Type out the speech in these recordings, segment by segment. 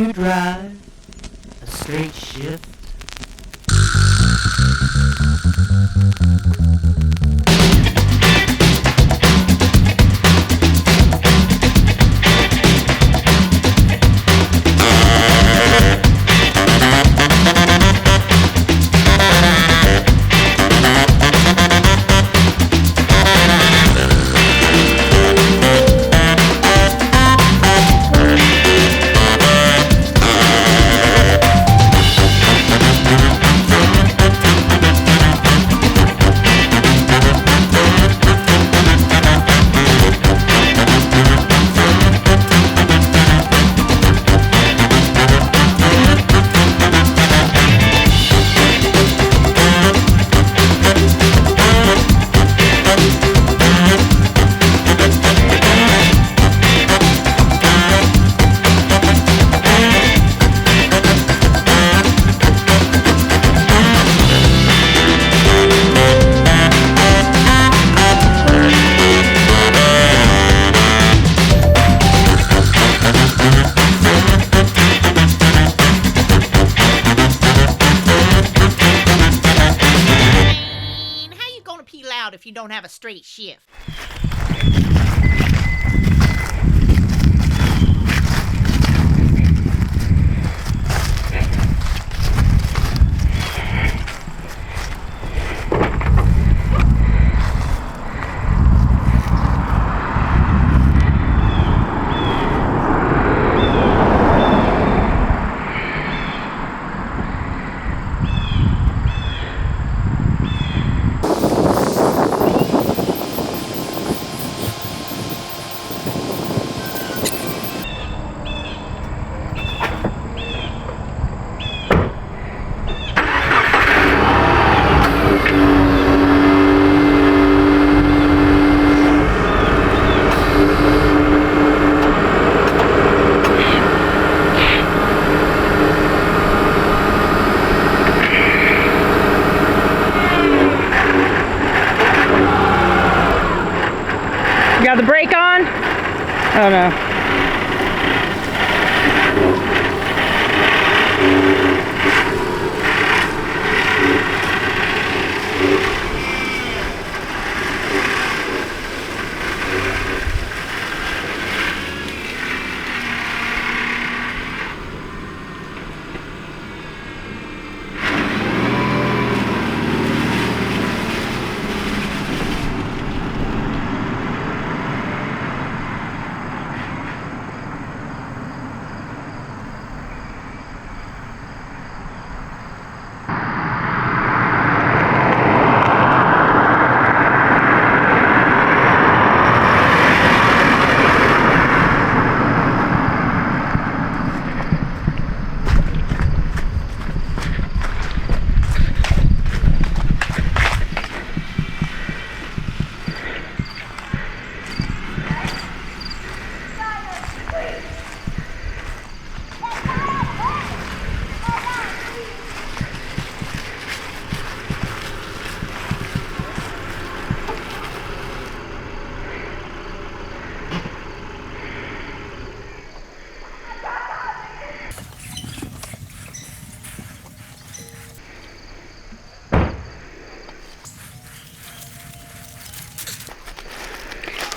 you drive a straight shift? If you don't have a straight shift. Got the brake on? Oh no.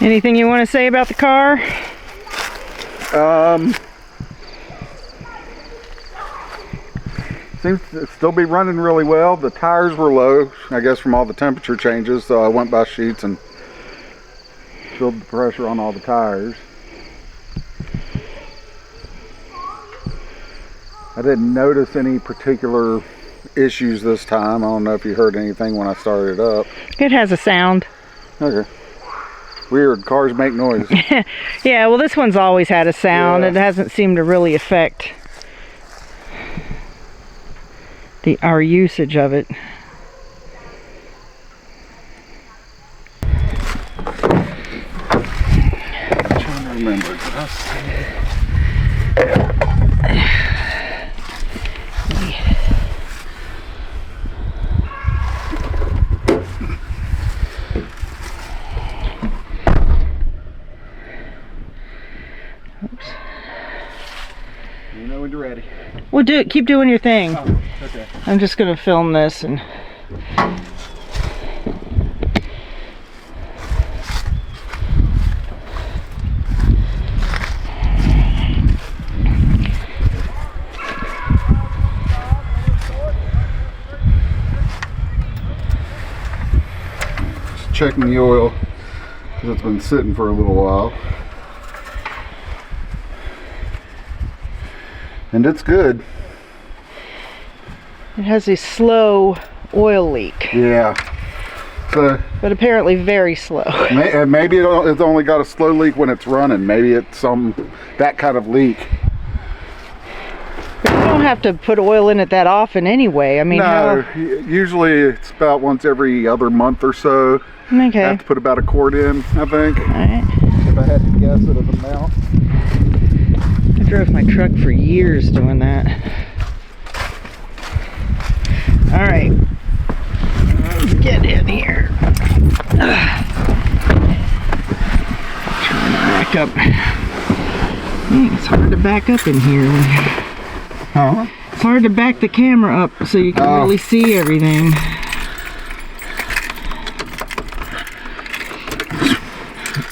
Anything you want to say about the car? Seems to still be running really well. The tires were low, I guess from all the temperature changes, so I went by sheets and filled the pressure on all the tires. I didn't notice any particular issues this time. I don't know if you heard anything when I started it up. It has a sound. Okay. Weird, cars make noise. Yeah, well this one's always had a sound. Yeah. It hasn't seemed to really affect our usage of it. I'm trying to remember. Did I say? No, keep doing your thing. Oh, okay. I'm just gonna film this and. Just checking the oil because it's been sitting for a little while. And it's good. It has a slow oil leak. Yeah. So But apparently very slow. maybe it's only got a slow leak when it's running. Maybe it's that kind of leak. But you don't have to put oil in it that often anyway. I mean, no, usually it's about once every other month or so. Okay. I have to put about a quart in, I think. All right. If I had to guess at an amount. I drove my truck for years doing that. All right. Let's get in here. Trying to back up. Dang, it's hard to back up in here. Huh? It's hard to back the camera up so you can really see everything.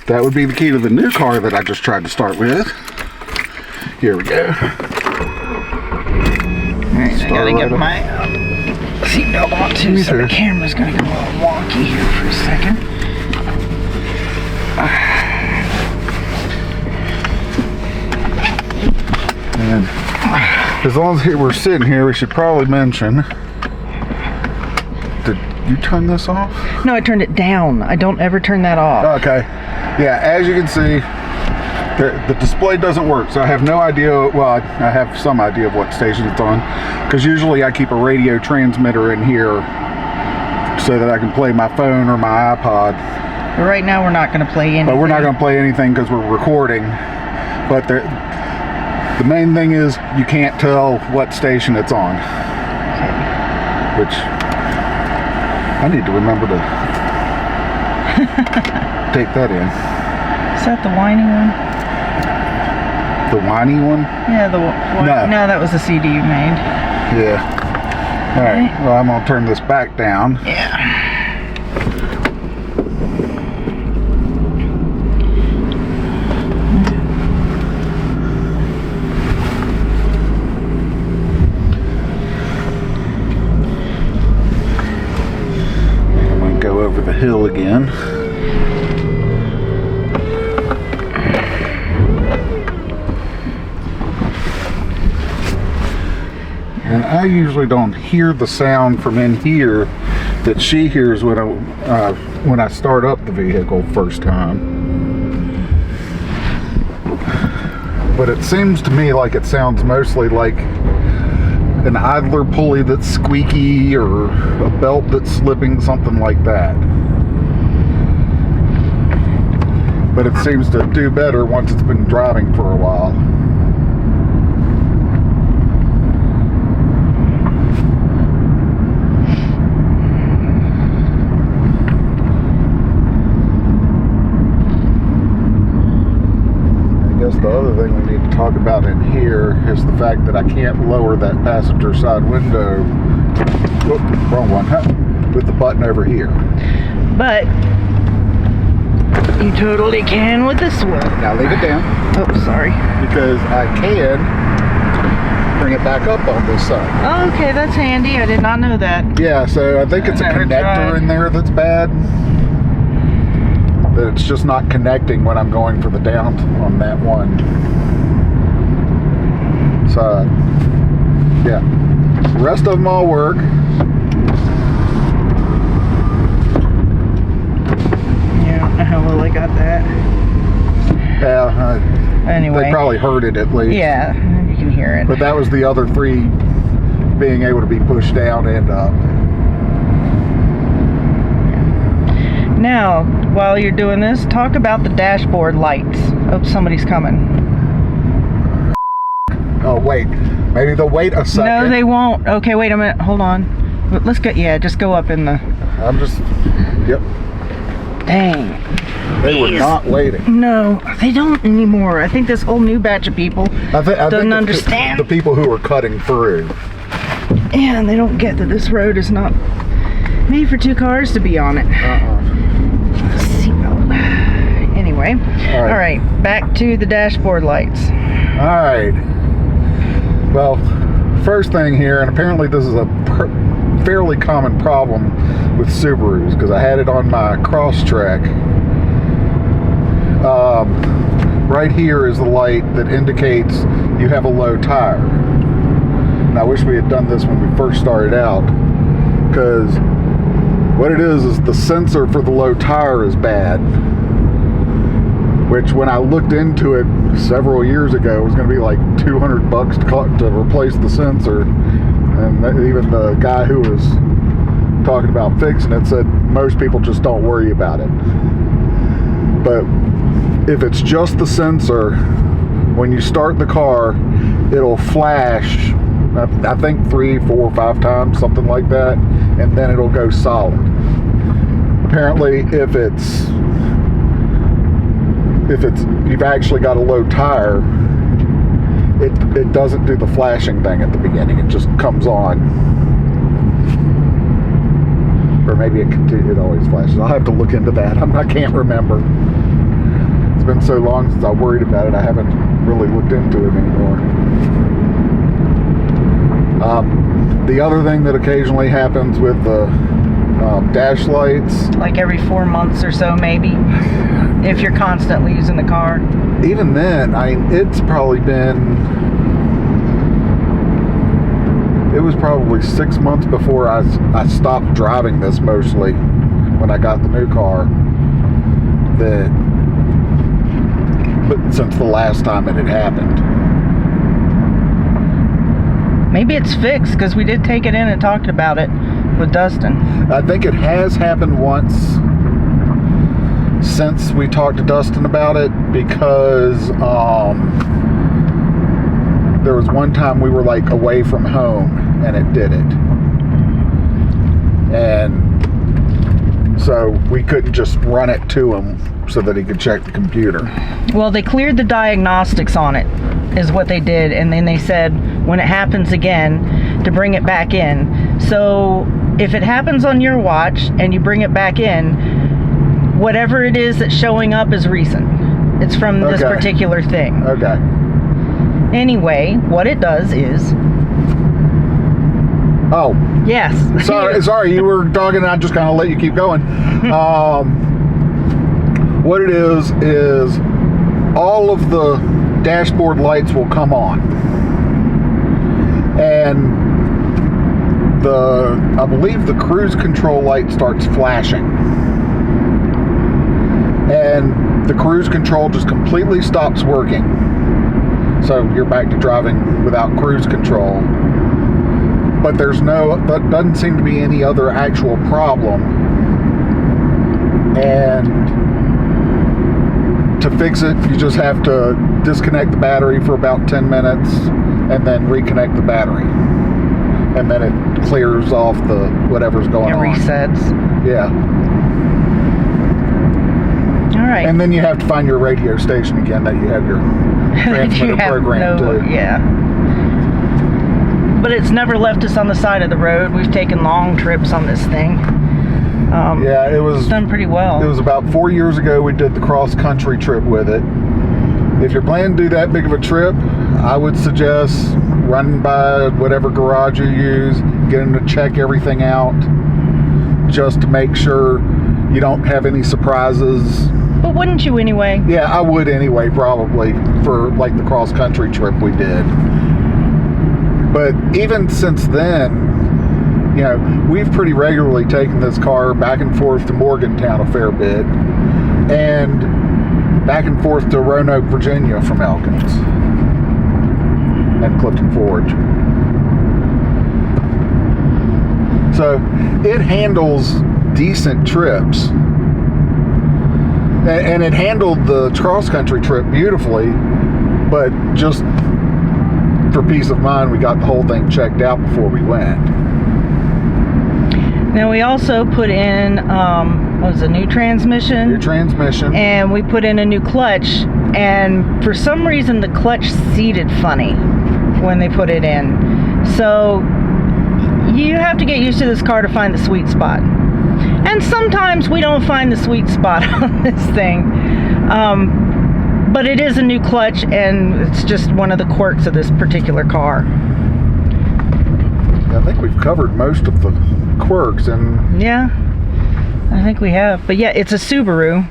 That would be the key to the new car that I just tried to start with. Here we go. Alright, I gotta get my seatbelt on too, so the camera's gonna go a little wonky here for a second. And as long as we're sitting here, we should probably mention. Did you turn this off? No, I turned it down. I don't ever turn that off. Okay. Yeah, as you can see, the display doesn't work, so I have no idea. Well, I have some idea of what station it's on, because usually I keep a radio transmitter in here so that I can play my phone or my iPod. But right now we're not going to play anything. But we're not going to play anything because we're recording. But the main thing is you can't tell what station it's on. Which I need to remember to take that in. Is that the whiny one? The whiny one? Yeah, no, that was the CD you made. Yeah. Alright, well, I'm going to turn this back down. Yeah. I'm going to go over the hill again. And I usually don't hear the sound from in here that she hears when I start up the vehicle first time. But it seems to me like it sounds mostly like an idler pulley that's squeaky or a belt that's slipping, something like that. But it seems to do better once it's been driving for a while. The other thing we need to talk about in here is the fact that I can't lower that passenger side window. Whoop, wrong one, huh? With the button over here. But you totally can with this one. Now leave it down. Oh, sorry. Because I can bring it back up on this side. Oh, okay, that's handy. I did not know that. Yeah, so I think it's a connector in there that's bad. That it's just not connecting when I'm going for the down on that one side. Yeah, the rest of them all work. Yeah, I don't know how well I got that. Yeah, Anyway. they probably heard it at least. Yeah, you can hear it. But that was the other three being able to be pushed down and up. Now, while you're doing this, talk about the dashboard lights. Oh, somebody's coming. Oh, wait. Maybe they'll wait a second. No, they won't. Okay, wait a minute. Hold on. Let's get, yeah, just go up in the... I'm just, yep. Dang. They were not waiting. No, they don't anymore. I think this whole new batch of people I think doesn't understand. the people who are cutting through. Yeah, and they don't get that this road is not made for 2 cars to be on it. Seatbelt. Anyway, all right, back to the dashboard lights. All right. Well, first thing here, and apparently this is a fairly common problem with Subarus because I had it on my Crosstrek. Right here is the light that indicates you have a low tire. And I wish we had done this when we first started out, because what it is the sensor for the low tire is bad, which when I looked into it several years ago, it was going to be like $200 to replace the sensor. And even the guy who was talking about fixing it said most people just don't worry about it. But if it's just the sensor, when you start the car, it'll flash, I think 3, 4, 5 times, something like that, and then it'll go solid. Apparently, if you've actually got a low tire, it doesn't do the flashing thing at the beginning. It just comes on. Or maybe it always flashes. I'll have to look into that. I can't remember. It's been so long since I worried about it, I haven't really looked into it anymore. The other thing that occasionally happens with the dash lights, Like every 4 months or so, maybe, if you're constantly using the car. even then, it's probably been, it was probably 6 months before I stopped driving this mostly when I got the new car, but since the last time it had happened. Maybe it's fixed, because we did take it in and talked about it with Dustin. I think it has happened once since we talked to Dustin about it, because there was one time we were like away from home and it did it. And so we couldn't just run it to him so that he could check the computer. Well, they cleared the diagnostics on it, is what they did, and then they said when it happens again to bring it back in. So if it happens on your watch and you bring it back in, whatever it is that's showing up is recent. It's from this particular thing. Okay. Anyway, what it does is... Oh. Yes. Sorry, you were talking and I just kind of let you keep going. What it is all of the dashboard lights will come on. And I believe the cruise control light starts flashing. And the cruise control just completely stops working. So you're back to driving without cruise control. But that doesn't seem to be any other actual problem. And to fix it, you just have to disconnect the battery for about 10 minutes and then reconnect the battery. And then it clears off the whatever's going on. It resets. Yeah. All right. And then you have to find your radio station again that you have your transmitter program to. Yeah. But it's never left us on the side of the road. We've taken long trips on this thing. Yeah, it's done pretty well. It was about 4 years ago we did the cross-country trip with it. If you're planning to do that big of a trip, I would suggest running by whatever garage you use, getting to check everything out, just to make sure you don't have any surprises. But wouldn't you anyway? Yeah, I would anyway, probably, for like the cross-country trip we did. But even since then, you know, we've pretty regularly taken this car back and forth to Morgantown a fair bit, and back and forth to Roanoke, Virginia from Elkins and Clifton Forge. So it handles decent trips, and it handled the cross-country trip beautifully, but just for peace of mind, we got the whole thing checked out before we went. Now we also put in was a new transmission. New transmission. And we put in a new clutch, and for some reason the clutch seated funny when they put it in. So you have to get used to this car to find the sweet spot. And sometimes we don't find the sweet spot on this thing. But it is a new clutch, and it's just one of the quirks of this particular car. I think we've covered most of the quirks, and yeah, I think we have. But yeah, it's a Subaru.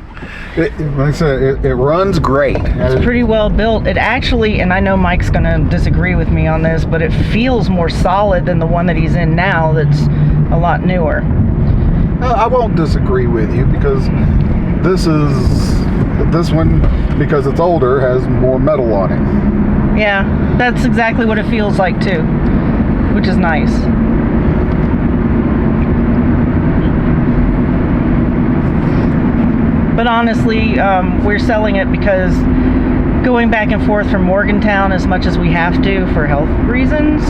Like I said, it runs great. It's pretty well built. It actually, and I know Mike's gonna disagree with me on this, but it feels more solid than the one that he's in now that's a lot newer. I won't disagree with you, because this one, because it's older, has more metal on it. Yeah, that's exactly what it feels like too, which is nice. But honestly, we're selling it because going back and forth from Morgantown as much as we have to for health reasons,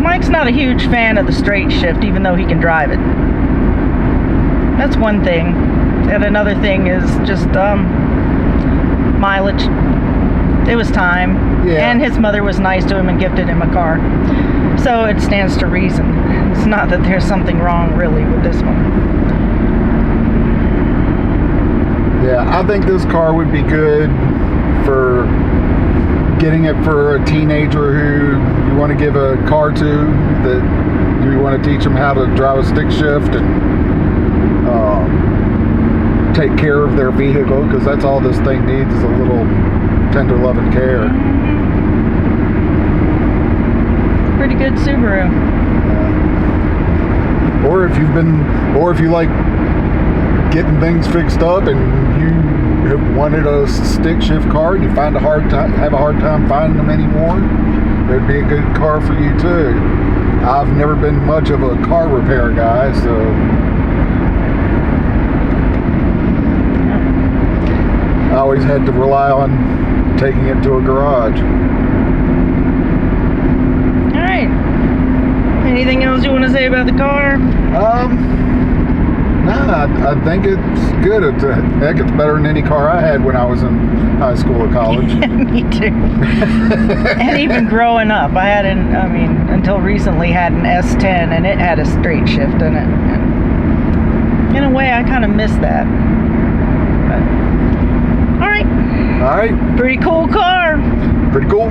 Mike's not a huge fan of the straight shift, even though he can drive it. That's one thing. And another thing is just mileage. It was time. Yeah. And his mother was nice to him and gifted him a car. So it stands to reason. It's not that there's something wrong really with this one. Yeah, I think this car would be good for getting it for a teenager who you want to give a car to, that you want to teach them how to drive a stick shift and take care of their vehicle, because that's all this thing needs, is a little tender loving care. Pretty good Subaru. Or if you like getting things fixed up and you have wanted a stick shift car and you have a hard time finding them anymore, it'd be a good car for you too. I've never been much of a car repair guy, so I always had to rely on taking it to a garage. All right. Anything else you want to say about the car? No, I think it's good. Heck, it's better than any car I had when I was in high school or college. Yeah, me too. And even growing up, until recently had an S10, and it had a straight shift in it. And in a way, I kind of miss that. But, all right. All right. Pretty cool car. Pretty cool.